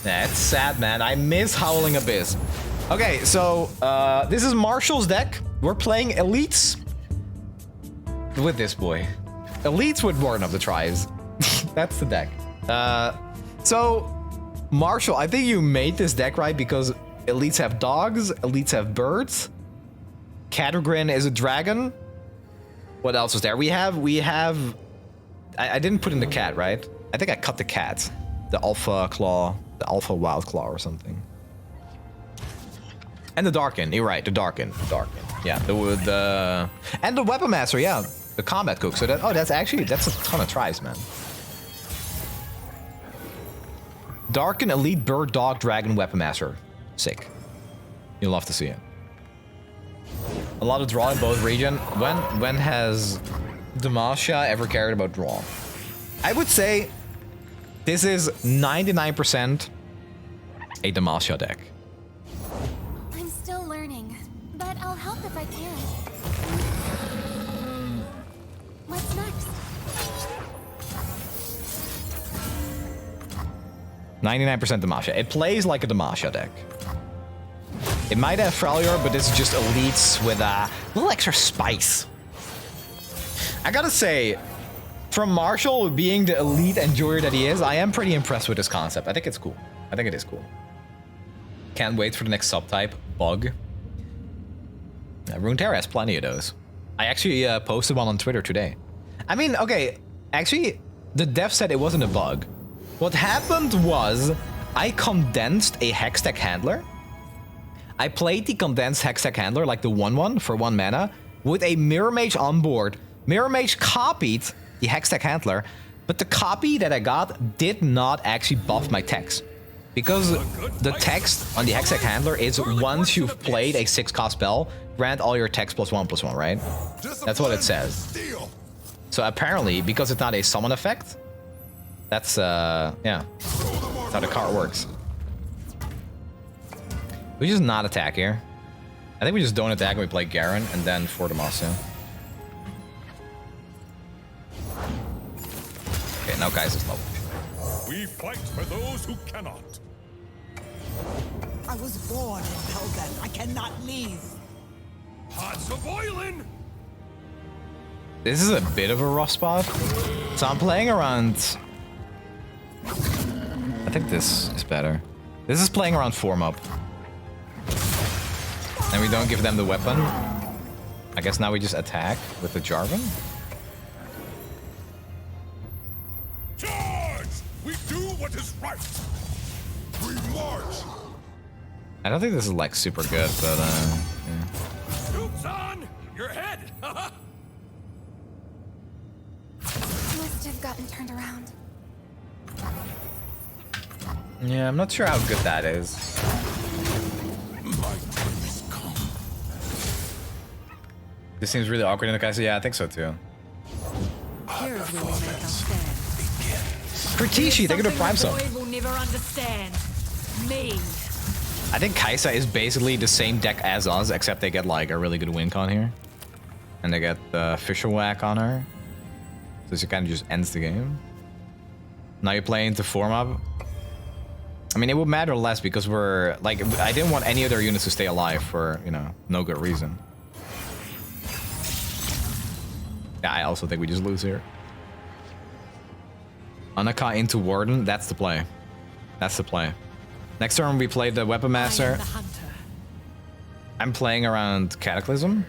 That's sad, man. I miss Howling Abyss. Okay, so this is Marshall's deck. We're playing Elites with this boy. Elites with Warden of the Tribes. That's the deck. So, Marshall, I think you made this deck right because Elites have dogs, Elites have birds. Catagrin is a dragon. What else is there? We have... I didn't put in the cat, right? I think I cut the cat. The Alpha Claw, the Alpha Wild Claw or something. And the Darkin, you're right, the Darkin. Yeah, and the Weapon Master, yeah. The Combat Cook, so that, that's a ton of tribes, man. Darkin, Elite, Bird, Dog, Dragon, Weapon Master. Sick. You'll love to see it. A lot of draw in both region. When has Demacia ever cared about draw? I would say this is 99% a Demacia deck. I'm still learning, but I'll help if I can. What's next? 99% Demacia. It plays like a Demacia deck. It might have Freljord, but this is just Elites with a little extra spice. I gotta say, from Marshall being the elite enjoyer that he is, I am pretty impressed with this concept. I think it's cool. I think it is cool. Can't wait for the next subtype, Bug. Runeterra has plenty of those. I actually posted one on Twitter today. I mean, okay, actually, the dev said it wasn't a bug. What happened was, I condensed a Hextech Handler. I played the condensed Hextech Handler, like the 1/1 for 1 mana, with a Mirror Mage on board. Mirror Mage copied the Hextech Handler, but the copy that I got did not actually buff my text. Because the text on the Hextech Handler is once you've played a 6-cost spell, grant all your text +1/+1, right? That's what it says. So apparently, because it's not a summon effect, that's, yeah, that's how the card works. We just not attack here. I think we just don't attack and we play Garen and then for the Demacia. Okay, now guys is level. We fight for those who cannot. I was born in Hellbent. I cannot leave. Pots of boiling. This is a bit of a rough spot. So I'm playing around... I think this is better. This is playing around form up. And we don't give them the weapon. I guess now we just attack with the Jarven. Charge! We do what is right. We march. I don't think this is like super good, but yeah. Scoops on your head. Must have gotten turned around. Yeah, I'm not sure how good that is. This seems really awkward in the guy, so yeah, I think so too. Here's where we make our stand. Kritishi, thank you to Prime Sub. Will never understand. Me. I think Kaisa is basically the same deck as us, except they get like a really good win con here. And they get the Fisher Whack on her. So she kind of just ends the game. Now you're playing to form up. I mean, it would matter less because we're like, I didn't want any of their units to stay alive for, you know, no good reason. Yeah, I also think we just lose here. Anaka into Warden, that's the play. That's the play. Next turn we play the Weapon Master. I'm playing around Cataclysm.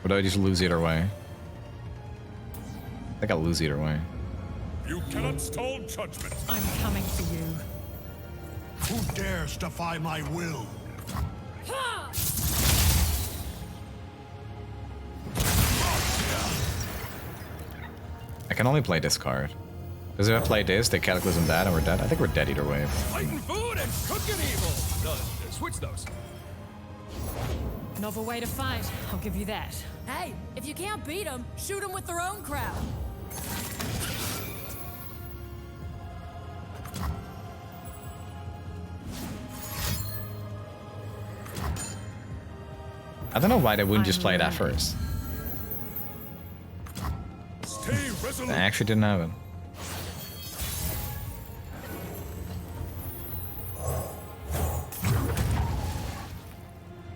Or do I just lose either way? I think I'll lose either way. You cannot stall judgment. I'm coming for you. Who dares defy my will? I can only play this card. Because if I play this, they Cataclysm that and we're dead. I think we're dead either way. Fighting food and cooking evil. Switch those. Novel way to fight, I'll give you that. Hey, if you can't beat them, shoot them with their own crowd. I don't know why they wouldn't just play that first. Stay resolute. I actually didn't have it.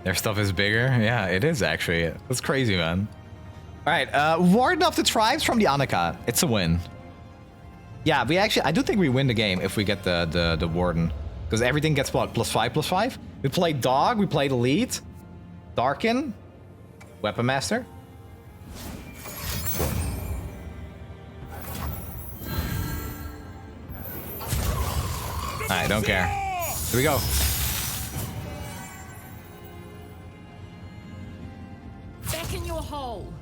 Their stuff is bigger. Yeah, it is actually. That's crazy, man. All right, Warden of the Tribes from the Annika. It's a win. Yeah, we actually, I do think we win the game if we get the Warden. Because everything gets what? +5/+5? We played Dog, we played Elite, Darkin, Weapon Master. I don't care. Here we go. Back in your hole.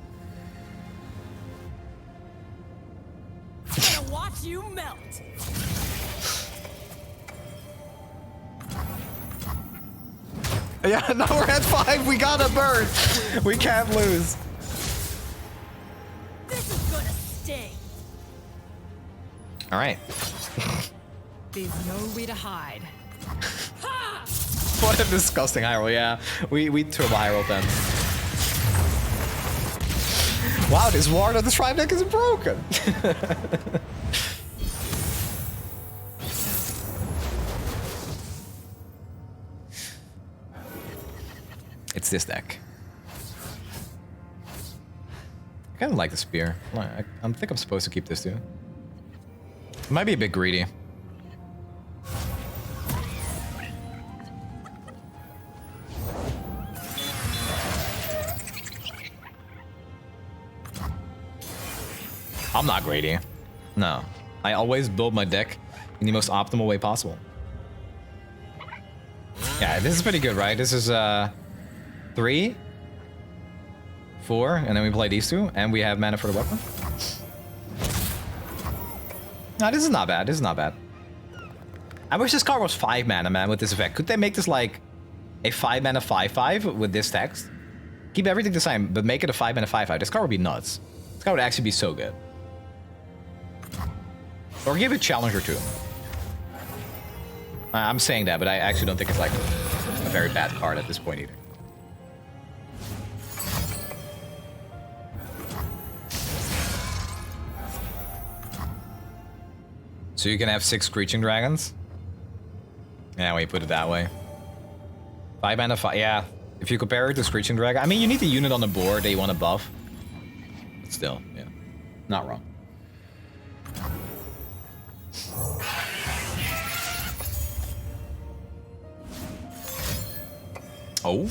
Gonna watch you melt. Yeah, now we're at 5. We gotta burn. We can't lose. This is gonna sting. All right. There's nowhere to hide. What a disgusting high roll. Yeah, we turbo high roll then. Wow, this Warden of the Tribe deck is broken. It's this deck. I kind of like the spear. I think I'm supposed to keep this too. It might be a bit greedy. I'm not greedy. No. I always build my deck in the most optimal way possible. Yeah, this is pretty good, right? This is 3, 4, and then we play these 2, and we have mana for the weapon. No, this is not bad. This is not bad. I wish this card was 5 mana, man, with this effect. Could they make this like a 5 mana 5/5 with this text? Keep everything the same, but make it a 5 mana 5/5. This card would be nuts. This card would actually be so good. Or give it Challenger too. I'm saying that, but I actually don't think it's like a very bad card at this point either. So you can have 6 Screeching Dragons? Yeah, when you put it that way. 5 mana 5, yeah. If you compare it to Screeching Dragon, I mean, you need a unit on the board that you want to buff. But still, yeah. Not wrong. Oh.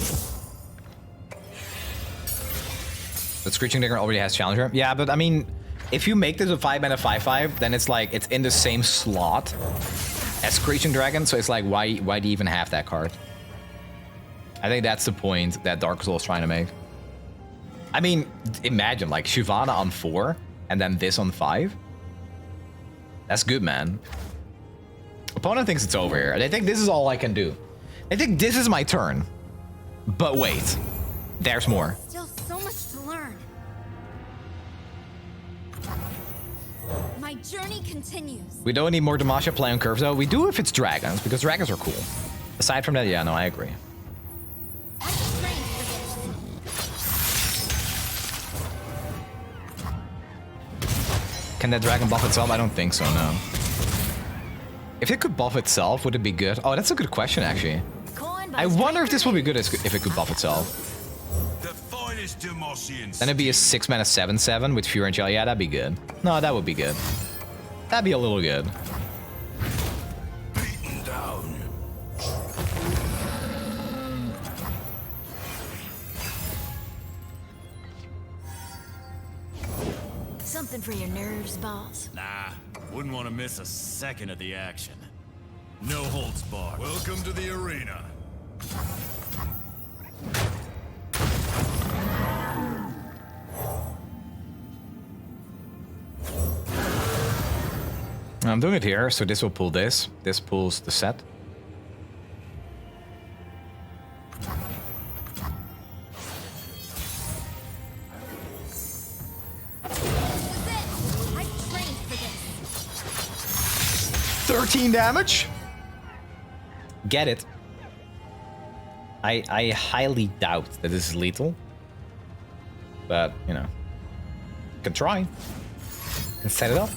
The Screeching Dragon already has Challenger. Yeah, but I mean, if you make this a 5 mana 5/5, then it's like it's in the same slot as Screeching Dragon, so it's like why do you even have that card? I think that's the point that Dark Souls is trying to make. I mean, imagine like Shyvana on 4 and then this on 5. That's good, man. Opponent thinks it's over here. They think this is all I can do. They think this is my turn. But wait, there's more. Still so much to learn. My journey continues. We don't need more Demacia play on curves though. We do if it's dragons, because dragons are cool. Aside from that, yeah, no, I agree. I trained for Can that dragon buff itself? I don't think so, no. If it could buff itself, would it be good? Oh, that's a good question, actually. this. Coin by I wonder if this would be good if it could buff itself. The finest Demosians. Then it'd be a 6 mana 7/7 with Fury and Gel. Yeah, that'd be good. No, that would be good. That'd be a little good. Beaten down. Something for your nerves, boss. Nah, wouldn't want to miss a second of the action. No holds barred. Welcome to the arena. I'm doing it here, so this will pull this. This pulls the set. This is it. I trained for this. 13 damage? Get it. I highly doubt that this is lethal. But, you know. Can try. Can set it up.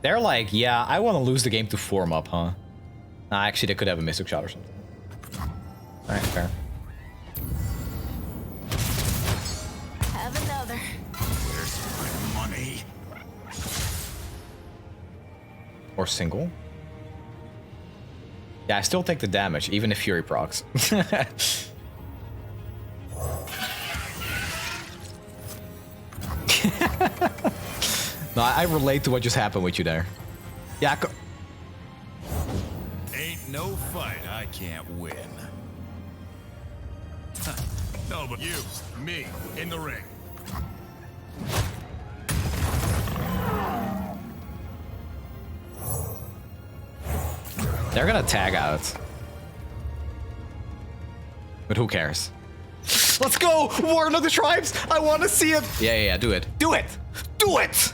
They're like, yeah, I want to lose the game to form up, huh? Actually, they could have a Mystic Shot or something. Alright, fair. Have another. Where's my money? Or single. Yeah, I still take the damage, even if Fury procs. No, I relate to what just happened with you there. Yeah, Ain't no fight I can't win. No, but you, me, in the ring. they're gonna tag out. But who cares? Let's go! Warden of the Tribes! I want to see it! Yeah, do it. Do it! Do it!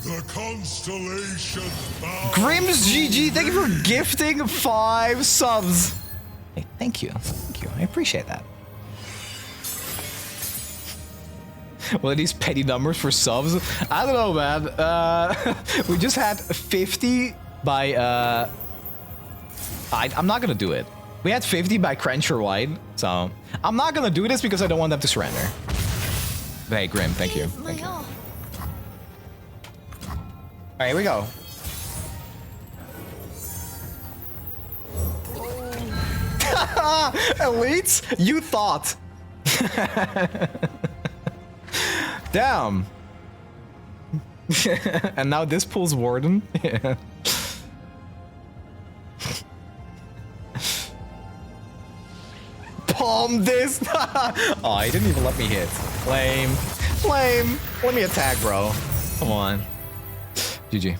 The constellation bow. Grimm's GG, thank you for gifting 5 subs. Hey, thank you. Thank you. I appreciate that. What are these petty numbers for subs? I don't know, man. We just had 50 by... I'm not gonna do it. We had 50 by Crenshaw White, so... I'm not gonna do this because I don't want them to surrender. But hey, Grim, thank you. Thank you. Alright, here we go. Elites? You thought. Damn. And now this pulls Warden. Yeah. Palm this. Oh, he didn't even let me hit. Lame. Lame. Let me attack, bro. Come on. GG.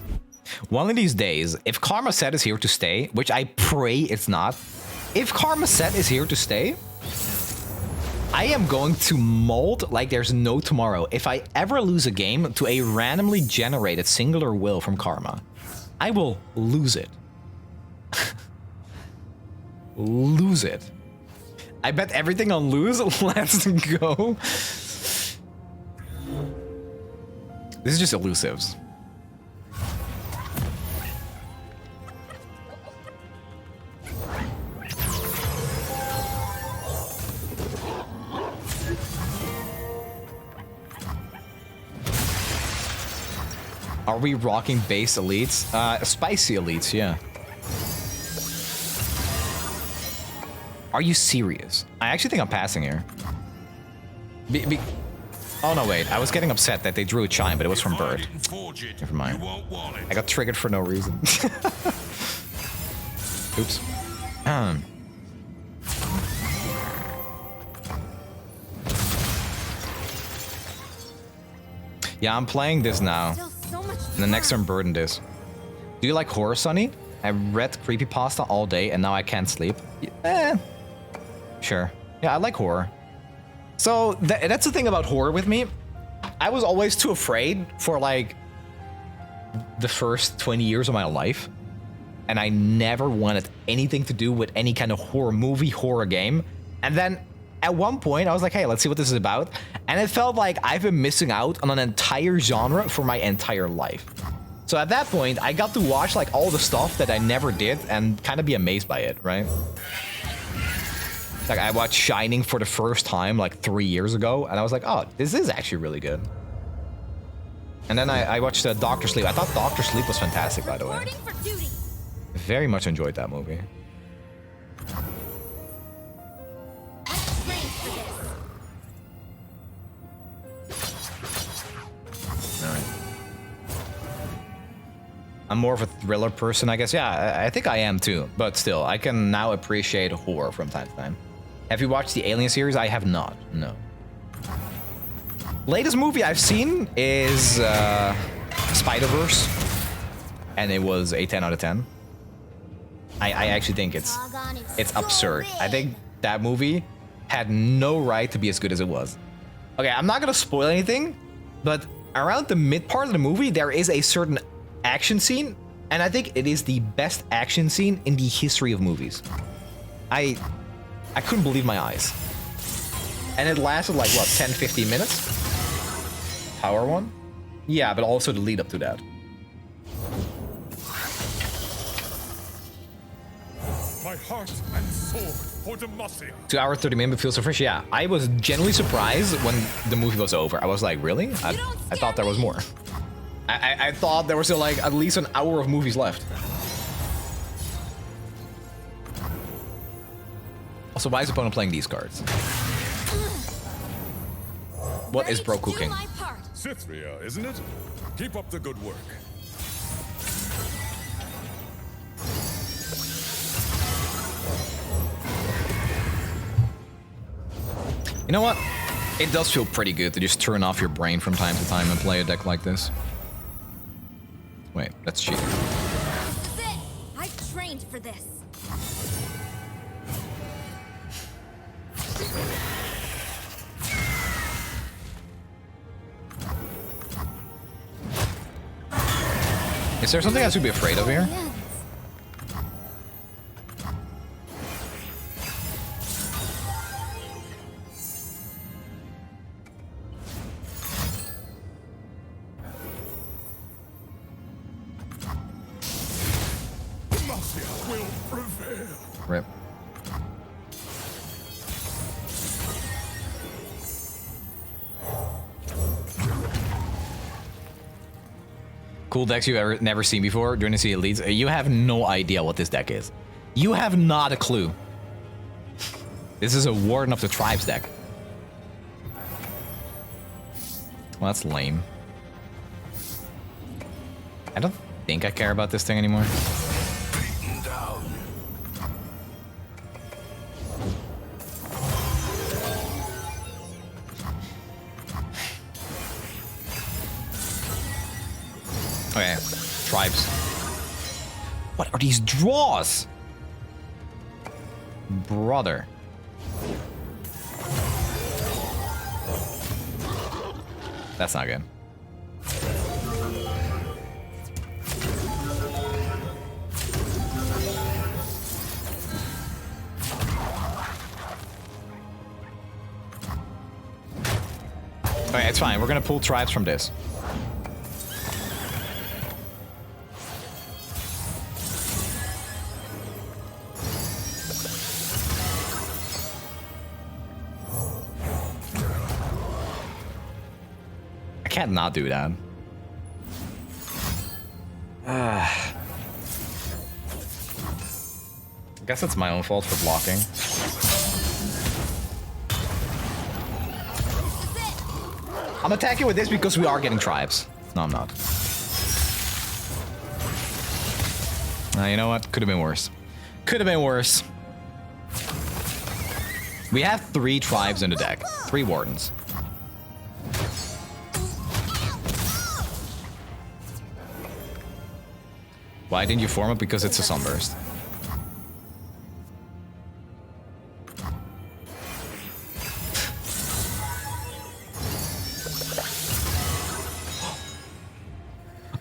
One of these days, if Karma Set is here to stay, which I pray it's not, if Karma Set is here to stay, I am going to mold like there's no tomorrow. If I ever lose a game to a randomly generated singular will from Karma, I will lose it. Lose it. I bet everything on lose. Let's go. This is just elusives. Are we rocking base elites? Spicy elites, yeah. Are you serious? I actually think I'm passing here. Oh no, wait. I was getting upset that they drew a chime, but it was from Bird. Never mind. I got triggered for no reason. Oops. Yeah, I'm playing this now. And the next turn burdened this. Do you like horror, Sonny? I read creepypasta all day and now I can't sleep. Sure. Yeah, I like horror. So that's the thing about horror with me. I was always too afraid for like the first 20 years of my life. And I never wanted anything to do with any kind of horror movie, horror game. And then at one point I was like, hey, let's see what this is about. And it felt like I've been missing out on an entire genre for my entire life. So at that point, I got to watch like all the stuff that I never did and kind of be amazed by it, right? Like I watched Shining for the first time like 3 years ago, and I was like, oh, this is actually really good. And then I watched Dr. Sleep. I thought Dr. Sleep was fantastic, by the way. Very much enjoyed that movie. Alright. I'm more of a thriller person, I guess. Yeah, I think I am too. But still, I can now appreciate horror from time to time. Have you watched the Alien series? I have not, no. Latest movie I've seen is Spider-Verse. And it was a 10 out of 10. I actually think it's absurd. I think that movie had no right to be as good as it was. Okay, I'm not gonna spoil anything, but around the mid part of the movie, there is a certain action scene, and I think it is the best action scene in the history of movies. I couldn't believe my eyes. And it lasted like, what, 10, 15 minutes? Power one? Yeah, but also the lead up to that. my heart and sword for Demacia. 2 hours 30 minutes feels so fresh. Yeah, I was genuinely surprised when the movie was over. I was like, really? I thought there was more. I thought there was still like at least an hour of movies left. Also, why is opponent playing these cards? What is bro cooking? Cythria, isn't it? Keep up the good work. You know what? It does feel pretty good to just turn off your brain from time to time and play a deck like this. Wait, that's cheating. This is it. I trained for this. Is there something I should be afraid of here? Yes. Demacia will prevail. Rip. Cool decks you've never seen before during the Sea Elites. You have no idea what this deck is. You have not a clue. This is a Warden of the Tribes deck. Well, that's lame. I don't think I care about this thing anymore. Beaten down. Okay, Tribes. What are these draws? Brother. That's not good. Okay, it's fine. We're gonna pull Tribes from this. I can't not do that. I guess it's my own fault for blocking. I'm attacking with this because we are getting Tribes. No, I'm not. You know what? Could have been worse. Could have been worse. We have 3 Tribes in the deck. 3 Wardens. Why didn't you form it? Because it's a Sunburst.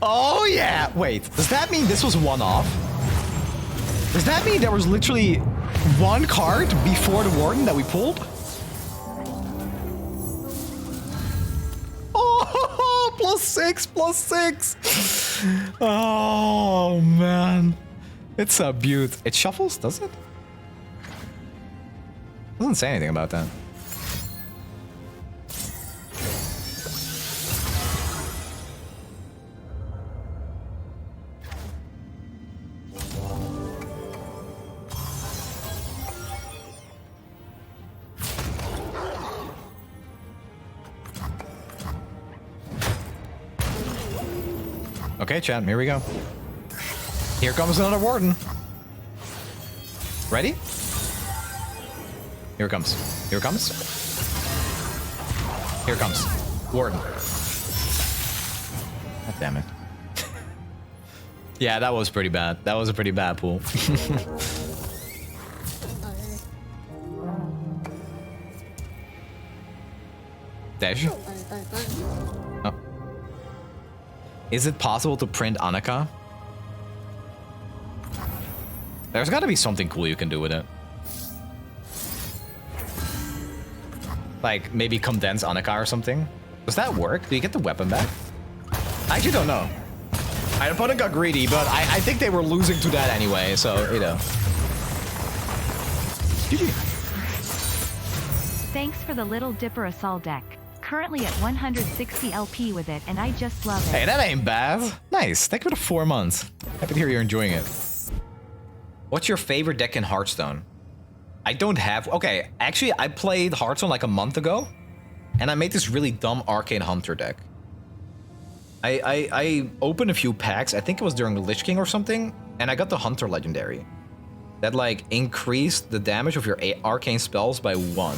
Oh yeah! Wait, does that mean this was one off? Does that mean there was literally one card before the Warden that we pulled? Oh, +6, +6! Oh man. It's a beaut. It shuffles, does it? Doesn't say anything about that. Okay, chat, here we go. Here comes another Warden. Ready? Here it comes. Here it comes. Here it comes. Warden. God damn it. Yeah, that was pretty bad. That was a pretty bad pull. Dash. Oh. Is it possible to print Annika? There's gotta be something cool you can do with it. Like, maybe condense Annika or something? Does that work? Do you get the weapon back? I actually don't know. My opponent got greedy, but I think they were losing to that anyway, so, you know. GG. Thanks for the Little Dipper Assault deck. Currently at 160 LP with it, and I just love it. Hey, that ain't bad. Nice. Thank you for the 4 months. Happy to hear you're enjoying it. What's your favorite deck in Hearthstone? I don't have... Okay, actually, I played Hearthstone like a month ago, and I made this really dumb Arcane Hunter deck. I opened a few packs, I think it was during the Lich King or something, and I got the Hunter Legendary. That, like, increased the damage of your arcane spells by 1.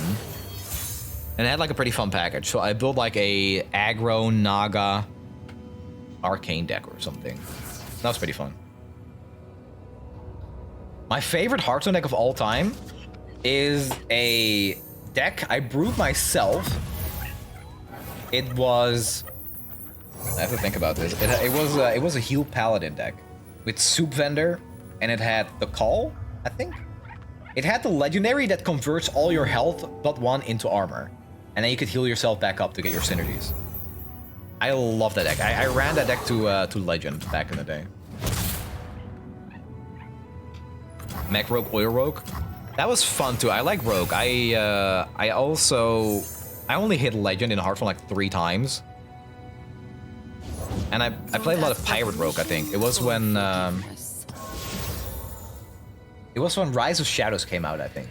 And it had, like, a pretty fun package. So I built, like, a aggro Naga arcane deck or something. That was pretty fun. My favorite Hearthstone deck of all time is a deck I brewed myself. It was... I have to think about this. It was a Heal Paladin deck with Soup Vendor, and it had the Call, I think. It had the Legendary that converts all your health but 1 into armor, and then you could heal yourself back up to get your synergies. I love that deck. I ran that deck to Legend back in the day. Mech Rogue, Oil Rogue. That was fun too. I like Rogue. I only hit Legend in Hearthstone like 3 times. And I played a lot of Pirate Rogue, I think. It was when Rise of Shadows came out, I think.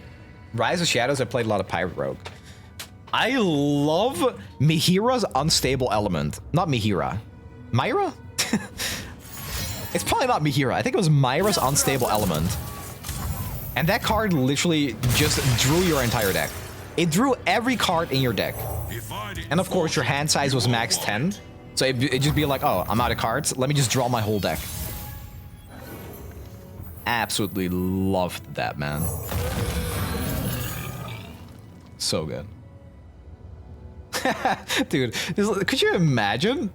Rise of Shadows, I played a lot of Pirate Rogue. I love Mihira's Unstable Element. Not Mihira. Myra? It's probably not Mihira. I think it was Myra's Unstable Element. And that card literally just drew your entire deck. It drew every card in your deck. And of course, your hand size was max 10. So it'd just be like, oh, I'm out of cards. Let me just draw my whole deck. Absolutely loved that, man. So good. Dude, could you imagine?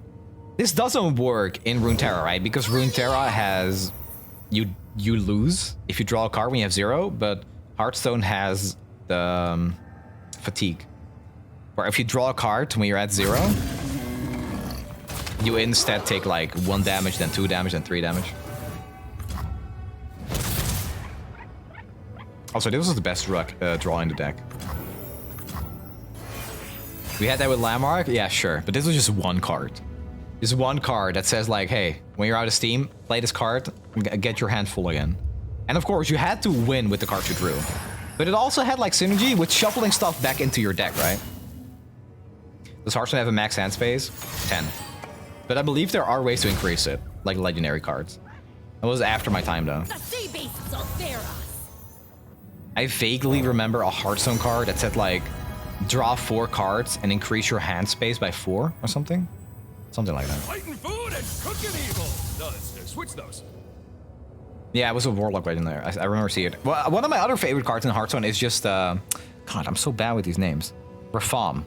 This doesn't work in Runeterra, right? Because Runeterra has... You lose if you draw a card when you have 0, but Hearthstone has the fatigue. Where if you draw a card when you're at 0, you instead take like 1 damage, then 2 damage, then 3 damage. Also, this was the best draw in the deck. We had that with Landmark? Yeah, sure. But this was just 1 card. This 1 card that says like, hey, when you're out of steam, play this card, and get your hand full again. And of course, you had to win with the cards you drew. But it also had like synergy with shuffling stuff back into your deck, right? Does Hearthstone have a max hand space? 10. But I believe there are ways to increase it, like legendary cards. That was after my time, though. The sea beasts will fear us. I vaguely remember a Hearthstone card that said, like, draw 4 cards and increase your hand space by 4 or something. Something like that. Fighting food and cooking evil. No, switch those. Yeah, it was a Warlock right in there. I remember seeing it. Well, one of my other favorite cards in Hearthstone is just, God, I'm so bad with these names. Rafaam.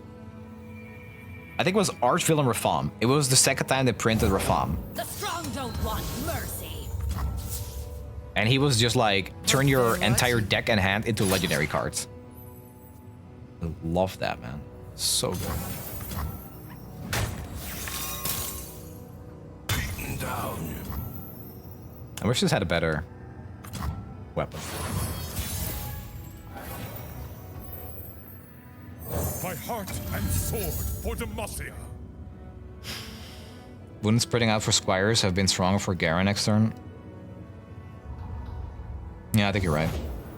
I think it was Archvillain Rafaam. It was the second time they printed Rafaam. The strong don't want mercy. And he was just like, turn your entire deck and hand into legendary cards. I love that, man. So good. Beaten down. I wish this had a better weapon. My heart and sword for Demacia. Wouldn't spreading out for Squires have been stronger for Garen next turn? Yeah, I think you're right.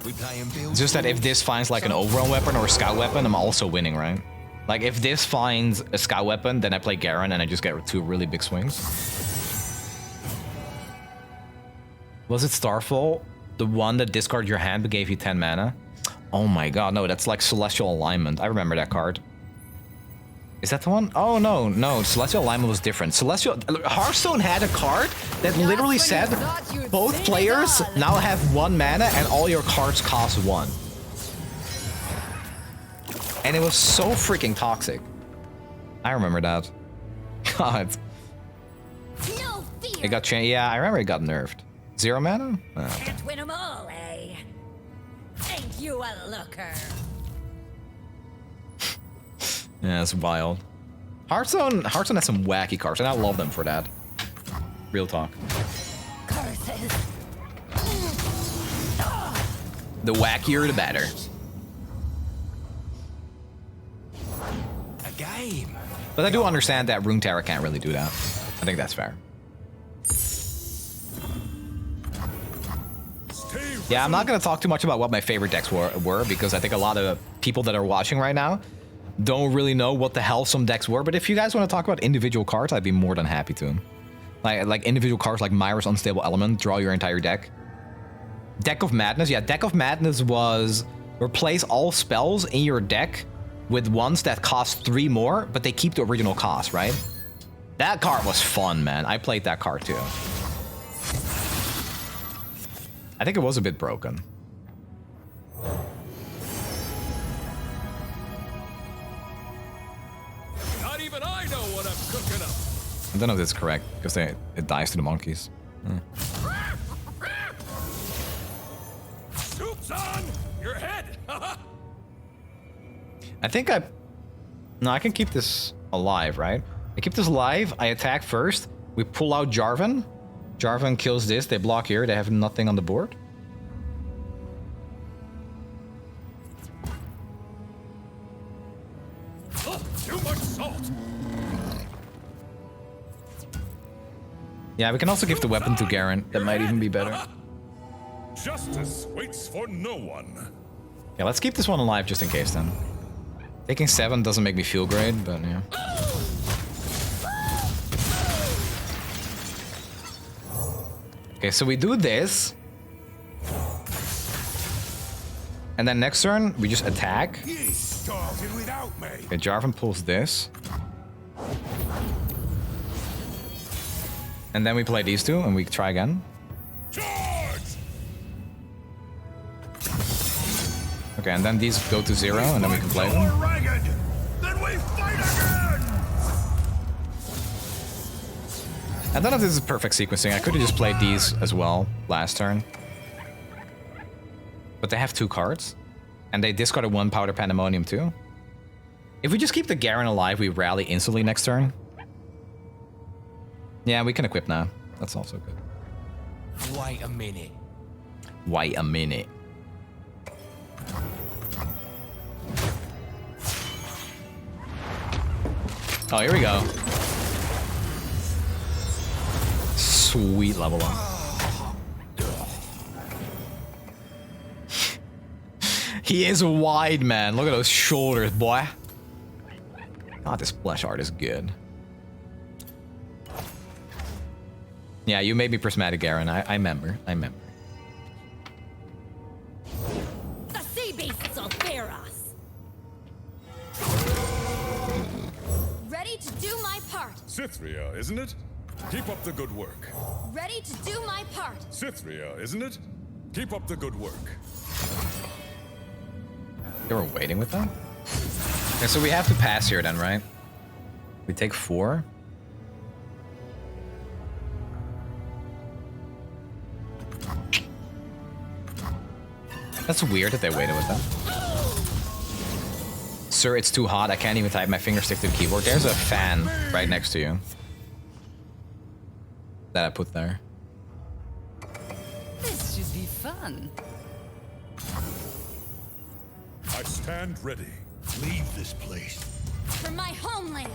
It's just that if this finds like an overrun weapon or a scout weapon, I'm also winning, right? Like if this finds a scout weapon, then I play Garen and I just get 2 really big swings. Was it Starfall? The one that discarded your hand but gave you 10 mana? Oh my god, no, that's like Celestial Alignment. I remember that card. Is that the one? Oh, no. Celestial Alignment was different. Hearthstone had a card that literally said both players now have 1 mana and all your cards cost 1. And it was so freaking toxic. I remember that. God. No fear. It got changed. Yeah, I remember it got nerfed. 0 mana? Oh. Can't win 'em all, eh? Ain't you a looker? Yeah, it's wild. Hearthstone has some wacky cards, and I love them for that. Real talk. Curses. The wackier, the better. game. But I do understand that Runeterra can't really do that. I think that's fair. Yeah, I'm not going to talk too much about what my favorite decks were because I think a lot of people that are watching right now don't really know what the hell some decks were. But if you guys want to talk about individual cards, I'd be more than happy to. Like individual cards like Myra's Unstable Element, draw your entire deck. Deck of Madness. Yeah, Deck of Madness was replace all spells in your deck with ones that cost 3 more, but they keep the original cost, right? That card was fun, man. I played that card too. I think it was a bit broken. Not even I know what I'm cooking up. I don't know if that's correct, because it dies to the monkeys. Soup's on your head. I think No, I can keep this alive, right? I keep this alive, I attack first, we pull out Jarven. Jarven kills this, they block here, they have nothing on the board. Too much salt. Yeah, we can also give the weapon to Garen, that might even be better. Justice waits for no one. Yeah, let's keep this one alive just in case then. Taking 7 doesn't make me feel great, but yeah. Okay, so we do this. And then next turn, we just attack. He started without me. Okay, Jarvan pulls this. And then we play these two, and we try again. Charge! Okay, and then these go to 0, and then we can play them. Ragged. Then we fight again. I don't know if this is perfect sequencing. I could have just played these as well last turn. But they have 2 cards. And they discarded 1 Powder Pandemonium too. If we just keep the Garen alive, we rally instantly next turn. Yeah, we can equip now. That's also good. Wait a minute. Wait a minute. Oh, here we go. Sweet level up. He is wide, man. Look at those shoulders, boy. God, this splash art is good. Yeah, you made me prismatic, Garen. I remember. I remember. The sea beasts will fear us. Ready to do my part. Cythria, isn't it? Keep up the good work. Ready to do my part. Cythria, isn't it? Keep up the good work. They were waiting with them? Okay, so we have to pass here then, right? We take 4. That's weird that they waited with them. Sir, it's too hot. I can't even type. My fingers stick to the keyboard. There's a fan right next to you. That I put there. This should be fun. I stand ready. Leave this place. For my homeland.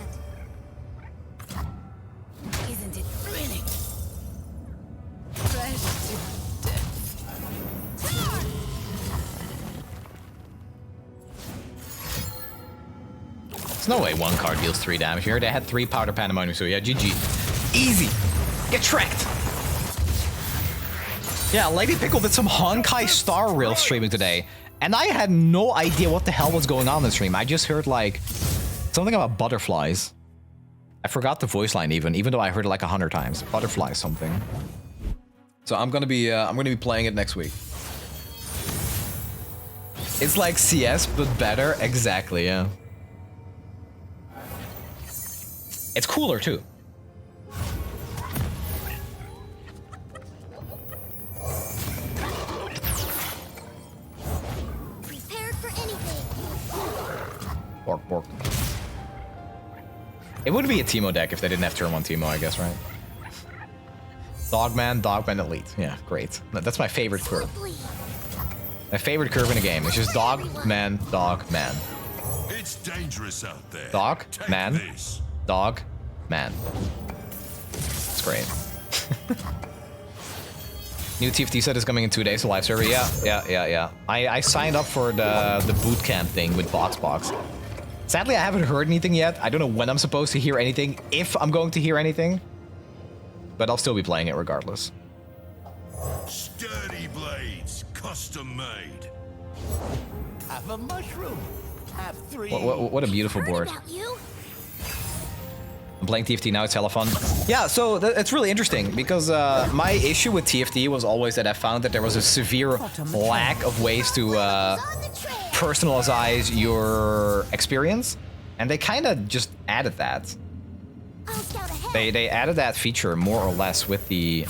Isn't it thrilling? Fresh to death. There's no way 1 card deals 3 damage here. They had 3 Powder Pandemonium, so yeah, GG. Easy. Get tracked. Yeah, Lady Pickle did some Honkai Star Rail streaming today. And I had no idea what the hell was going on in the stream. I just heard like something about butterflies. I forgot the voice line even though I heard it like 100 times. Butterfly something. So I'm gonna be playing it next week. It's like CS but better. Exactly, yeah. It's cooler too. Prepared for anything. Bork, bork. It would be a Teemo deck if they didn't have turn 1 Teemo, I guess, right? Dogman Elite. Yeah, great. That's my favorite curve. My favorite curve in a game. It's just Dogman. It's dangerous out there. Dog, Take man. this. Dog, man. It's great. New TFT set is coming in 2 days, a live server. Yeah. I signed up for the boot camp thing with Box. Sadly, I haven't heard anything yet. I don't know when I'm supposed to hear anything, if I'm going to hear anything. But I'll still be playing it regardless. Sturdy blades, custom made. Have a mushroom. Have 3. What a beautiful Heard board. about you? I'm playing TFT now, it's hella fun. Yeah, so it's really interesting because my issue with TFT was always that I found that there was a severe lack of ways to On the trail. personalize your experience, and they kind of just added that. I'll scout ahead. They added that feature more or less with the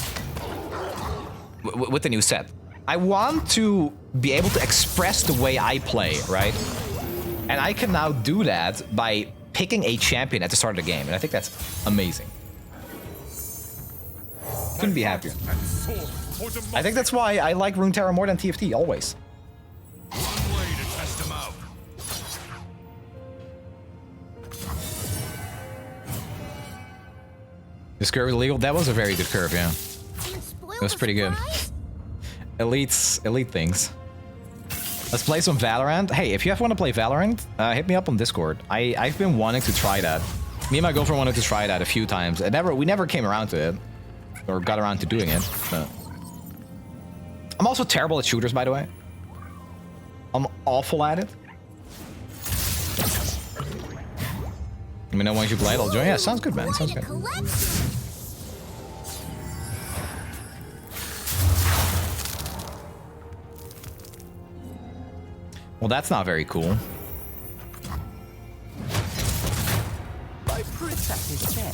new set. I want to be able to express the way I play, right? And I can now do that by picking a champion at the start of the game, and I think that's amazing. Couldn't be happier. I think that's why I like Runeterra more than TFT, always. One way to test them out. This curve is illegal. That was a very good curve, yeah. It was pretty good. Elite things. Let's play some Valorant. Hey, if you want to play Valorant, hit me up on Discord. I've been wanting to try that. Me and my girlfriend wanted to try that a few times. We never came around to it, or got around to doing it. But I'm also terrible at shooters, by the way. I'm awful at it. Let me know once you play it, I'll join. Yeah, sounds good, man. Sounds good. Well, that's not very cool. My princess is set.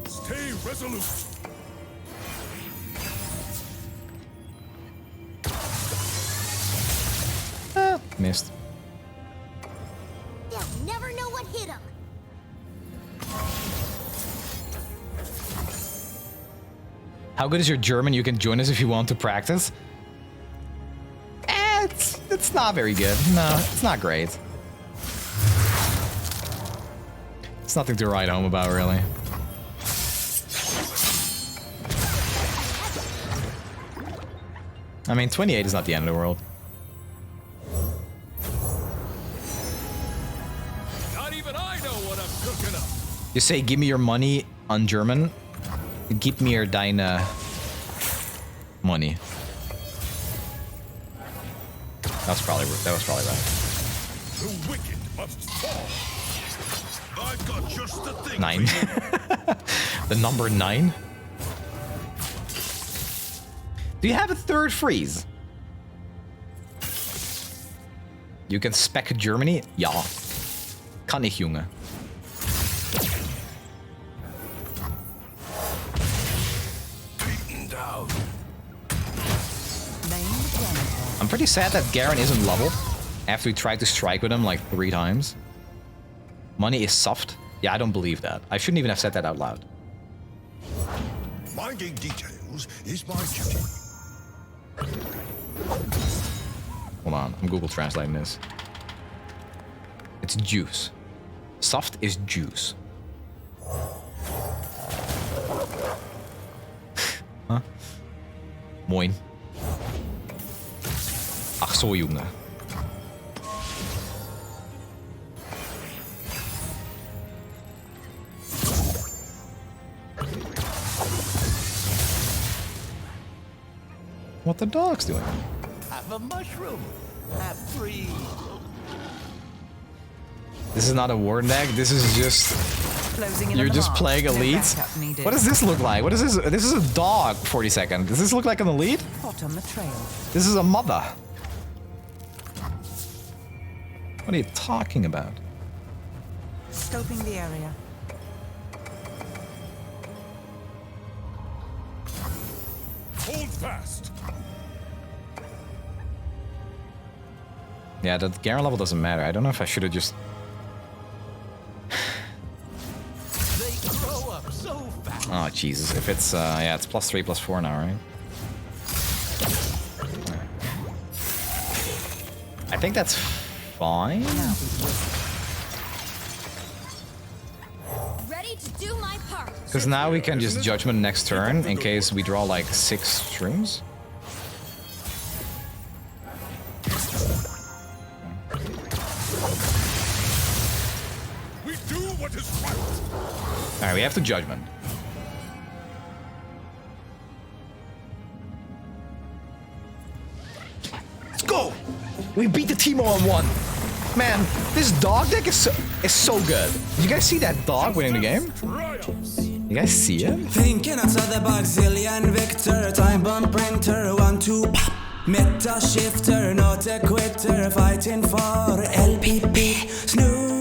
Stay resolute. Missed. They'll never know what hit them. How good is your German? You can join us if you want to practice. It's not very good. No, it's not great. It's nothing to write home about, really. I mean, 28 is not the end of the world. Not even I know what I'm cooking up. You say, give me your money on German. Gib mir deine money. That was probably right. The wicked must fall. I've got just the thing. 9. The number 9. Do you have a third freeze? You can spec Germany? Ja. Kann ich, Junge. Beaten down. I'm pretty sad that Garen isn't leveled after we tried to strike with him like 3 times. Money is soft? Yeah, I don't believe that. I shouldn't even have said that out loud. Minding details is my duty. Hold on, I'm Google translating this. It's juice. Soft is juice. Huh? Moin. Ach so, Junge. What the dog's doing? Have a mushroom. Have 3. This is not a Warden deck. This is just Closing in you're on the just mark. playing No elite. backup needed. What does this look like? What is this? This is a dog. 40 seconds. Does this look like an elite? Hot on the trail. This is a mother. What are you talking about? Scoping the area. Hold fast. Yeah, the Garen level doesn't matter. I don't know if I should have just... They grow up so fast. Oh, Jesus. If it's, yeah, it's +3, +4 now, right? I think that's fine. Ready to do my part. Because now we can just Judgment next turn in case we draw like 6 shrooms. We do what is right. Alright, we have to Judgment. Let's go! We beat the Teemo on 1. Man, this dog deck is so good. Did you guys see that dog winning the game? Triumphs. You guys see it? Thinking outside the box, zillion victor, time bomb printer, 1, 2, pop. Meta shifter, not a quitter, fighting for LPP, Snnuy.